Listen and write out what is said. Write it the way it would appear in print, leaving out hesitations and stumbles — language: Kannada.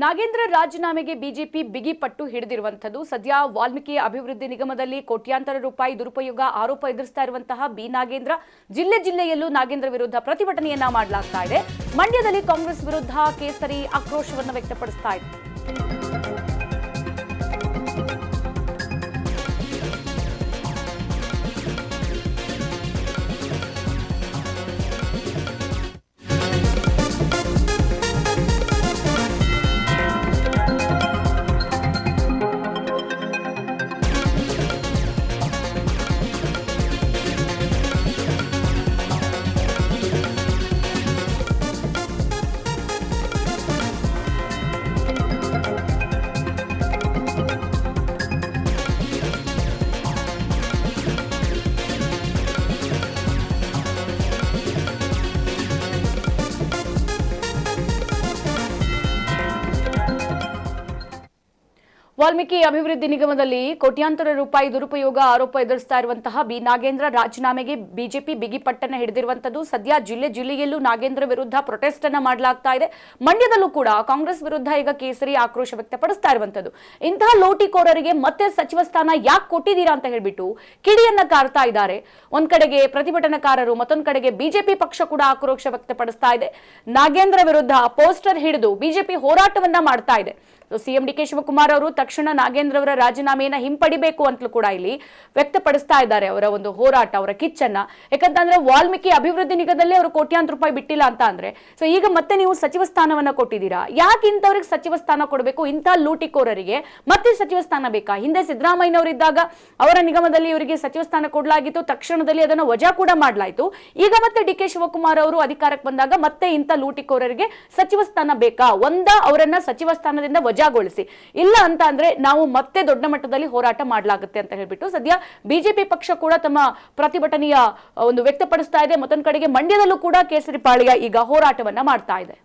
ನಾಗೇಂದ್ರ ರಾಜೀನಾಮೆಗೆ ಬಿಜೆಪಿ ಬಿಗಿ ಪಟ್ಟು ಹಿಡಿದಿರುವಂತದ್ದು. ಸದ್ಯ ವಾಲ್ಮೀಕಿ ಅಭಿವೃದ್ಧಿ ನಿಗಮದಲ್ಲಿ ಕೋಟ್ಯಾಂತರ ರೂಪಾಯಿ ದುರುಪಯೋಗ ಆರೋಪ ಎದುರಿಸ್ತಾ ಇರುವಂತಹ ಬಿ ನಾಗೇಂದ್ರ ಜಿಲ್ಲೆಯಲ್ಲೂ ನಾಗೇಂದ್ರ ವಿರುದ್ಧ ಪ್ರತಿಭಟನೆಯನ್ನ ಮಾಡಲಾಗ್ತಾ ಇದೆ. ಮಂಡ್ಯದಲ್ಲಿ ಕಾಂಗ್ರೆಸ್ ವಿರುದ್ಧ ಕೇಸರಿ ಆಕ್ರೋಶವನ್ನು ವ್ಯಕ್ತಪಡಿಸ್ತಾ ಇದೆ. ವಾಲ್ಮೀಕಿ ಅಭಿವೃದ್ಧಿ ನಿಗಮದಲ್ಲಿ ಕೋಟ್ಯಾಂತರ ರೂಪಾಯಿ ದುರುಪಯೋಗ ಆರೋಪ ಎದುರಿಸ್ತಾ ಇರುವಂತಹ ಬಿ ನಾಗೇಂದ್ರ ರಾಜೀನಾಮೆಗೆ ಬಿಜೆಪಿ ಬಿಗಿಪಟ್ಟನ್ನ ಹಿಡಿದಿರುವಂತದ್ದು. ಸದ್ಯ ಜಿಲ್ಲೆಯಲ್ಲೂ ನಾಗೇಂದ್ರ ವಿರುದ್ಧ ಪ್ರೊಟೆಸ್ಟ್ ಅನ್ನ ಮಾಡಲಾಗ್ತಾ ಇದೆ. ಮಂಡ್ಯದಲ್ಲೂ ಕೂಡ ಕಾಂಗ್ರೆಸ್ ವಿರುದ್ಧ ಈಗ ಕೇಸರಿ ಆಕ್ರೋಶ ವ್ಯಕ್ತಪಡಿಸ್ತಾ ಇರುವಂತದ್ದು. ಇಂತಹ ಲೋಟಿಕೋರರಿಗೆ ಮತ್ತೆ ಸಚಿವ ಸ್ಥಾನ ಯಾಕೆ ಕೊಟ್ಟಿದ್ದೀರಾ ಅಂತ ಹೇಳ್ಬಿಟ್ಟು ಕಿಡಿಯನ್ನ ಕಾರ್ತಾ ಇದ್ದಾರೆ. ಒಂದ್ ಕಡೆಗೆ ಪ್ರತಿಭಟನಾಕಾರರು, ಮತ್ತೊಂದ್ ಕಡೆಗೆ ಬಿಜೆಪಿ ಪಕ್ಷ ಕೂಡ ಆಕ್ರೋಶ ವ್ಯಕ್ತಪಡಿಸ್ತಾ ಇದೆ. ನಾಗೇಂದ್ರ ವಿರುದ್ಧ ಪೋಸ್ಟರ್ ಹಿಡಿದು ಬಿಜೆಪಿ ಹೋರಾಟವನ್ನ ಮಾಡ್ತಾ ಇದೆ. ಸಿಎಂ ಡಿ ಕೆ ಶಿವಕುಮಾರ್ ಅವರು ತಕ್ಷಣ ನಾಗೇಂದ್ರ ಅವರ ರಾಜೀನಾಮೆಯನ್ನ ಹಿಂಪಡಿಬೇಕು ಅಂತಲೂ ಕೂಡ ಇಲ್ಲಿ ವ್ಯಕ್ತಪಡಿಸ್ತಾ ಇದ್ದಾರೆ ಅವರ ಒಂದು ಹೋರಾಟ, ಅವರ ಕಿಚ್ಚನ್ನ. ಯಾಕಂತಂದ್ರೆ ವಾಲ್ಮೀಕಿ ಅಭಿವೃದ್ಧಿ ನಿಗಮದಲ್ಲೇ ಅವರು ಕೋಟ್ಯಾಂತರ ರೂಪಾಯಿ ಬಿಟ್ಟಿಲ್ಲ ಅಂತ ಅಂದ್ರೆ ಸೊ ಈಗ ಮತ್ತೆ ನೀವು ಸಚಿವ ಸ್ಥಾನವನ್ನ ಕೊಟ್ಟಿದ್ದೀರಾ. ಯಾಕೆ ಇಂಥವ್ರಿಗೆ ಸಚಿವ ಸ್ಥಾನ ಕೊಡಬೇಕು? ಇಂಥ ಲೂಟಿಕೋರರಿಗೆ ಮತ್ತೆ ಸಚಿವ ಸ್ಥಾನ ಬೇಕಾ? ಹಿಂದೆ ಸಿದ್ದರಾಮಯ್ಯನವರಿದ್ದಾಗ ಅವರ ನಿಗಮದಲ್ಲಿ ಇವರಿಗೆ ಸಚಿವ ಸ್ಥಾನ ಕೊಡಲಾಗಿತ್ತು, ತಕ್ಷಣದಲ್ಲಿ ಅದನ್ನು ವಜಾ ಕೂಡ ಮಾಡಲಾಯಿತು. ಈಗ ಮತ್ತೆ ಡಿ ಕೆ ಶಿವಕುಮಾರ್ ಅವರು ಅಧಿಕಾರಕ್ಕೆ ಬಂದಾಗ ಮತ್ತೆ ಇಂಥ ಲೂಟಿಕೋರರಿಗೆ ಸಚಿವ ಸ್ಥಾನ ಬೇಕಾ? ಅವರನ್ನ ಸಚಿವ ಸ್ಥಾನದಿಂದ ವಜಾಗೊಳಿಸಿ, ಇಲ್ಲ ಅಂತ ಅಂದ್ರೆ ನಾವು ಮತ್ತೆ ದೊಡ್ಡ ಮಟ್ಟದಲ್ಲಿ ಹೋರಾಟ ಮಾಡಲಾಗುತ್ತೆ ಅಂತ ಹೇಳ್ಬಿಟ್ಟು ಸದ್ಯ ಬಿಜೆಪಿ ಪಕ್ಷ ಕೂಡ ತಮ್ಮ ಪ್ರತಿಭಟನೆಯ ಒಂದು ವ್ಯಕ್ತಪಡಿಸ್ತಾ ಇದೆ. ಮತ್ತೊಂದು ಕಡೆಗೆ ಮಂಡ್ಯದಲ್ಲೂ ಕೂಡ ಕೇಸರಿ ಪಾಳ್ಯ ಈಗ ಹೋರಾಟವನ್ನ ಮಾಡ್ತಾ ಇದೆ.